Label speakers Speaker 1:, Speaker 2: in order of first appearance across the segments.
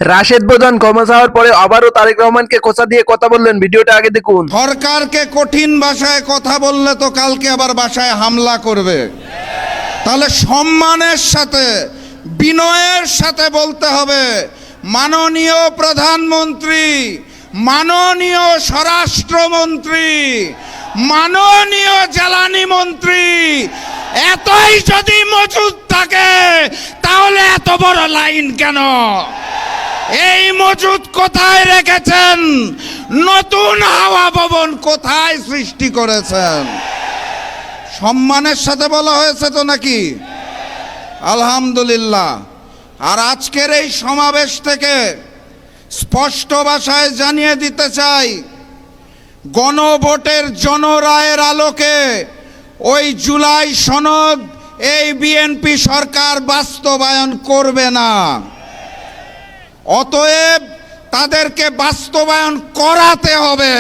Speaker 1: রাশেদ প্রধান ক্ষমা চাওয়ার পরে আবারও তারেক রহমানকে খোঁচা দিয়ে কথা বললেন, ভিডিওটা আগে দেখুন।
Speaker 2: সরকারকে কঠিন ভাষায় কথা বললে তো কালকে আবার বাসায় হামলা করবে। তাহলে সম্মানের সাথে বিনয়ের সাথে বলতে হবে, মাননীয় প্রধানমন্ত্রী, মাননীয় স্বরাষ্ট্রমন্ত্রী, মাননীয় জ্বালানি মন্ত্রী, এতই যদি মজুদ থাকে তাহলে এত বড় লাইন কেন? এই মজুদ কোথায় রেখেছেন? নতুন হাওয়া ভবন কোথায় সৃষ্টি করেছেন? সম্মানের সাথে বলা হয়েছে তো নাকি? আলহামদুলিল্লাহ। আর আজকের এই সমাবেশ থেকে স্পষ্ট ভাষায় জানিয়ে দিতে চাই, গণভোটের জনরায়ের আলোকে ওই জুলাই সনদ এই বিএনপি সরকার বাস্তবায়ন করবে না। অতএব তাদেরকে বাস্তবায়ন করাতে হবে।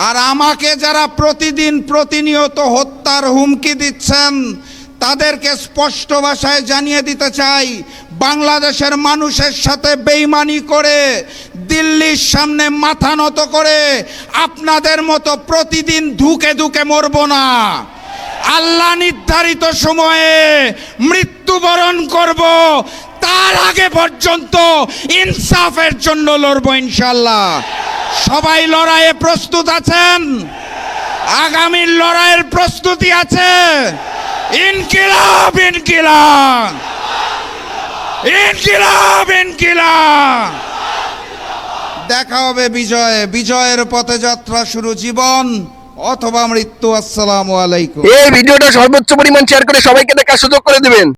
Speaker 2: আর আমাকে যারা প্রতিদিন প্রতিনিয়ত হত্যার হুমকি দিচ্ছেন তাদেরকে স্পষ্ট ভাষায় জানিয়ে দিতে চাই, বাংলাদেশের মানুষের সাথে বেইমানি করে দিল্লির সামনে মাথা নত করে আপনাদের মতো প্রতিদিন ধুকে ধুকে মরব না। আল্লাহ নির্ধারিত সময়ে মৃত্যুবরণ করব, তার আগে পর্যন্ত ইনসাফের জন্য লড়ব ইনশাআল্লাহ। সবাই লড়াইয়ে প্রস্তুত আছেন? আগামী লড়াইয়ের প্রস্তুতি আছে? ইনকিলাব ইনকিলাব ইনকিলাব ইনকিলাব। দেখা হবে বিজয়ে। বিজয়ের পথে যাত্রা শুরু, জীবন অথবা মৃত্যু। আসসালামু আলাইকুম।
Speaker 1: এই ভিডিওটা সর্বোচ্চ পরিমাণ শেয়ার করে সবাইকে দেখার সুযোগ করে দিবেন।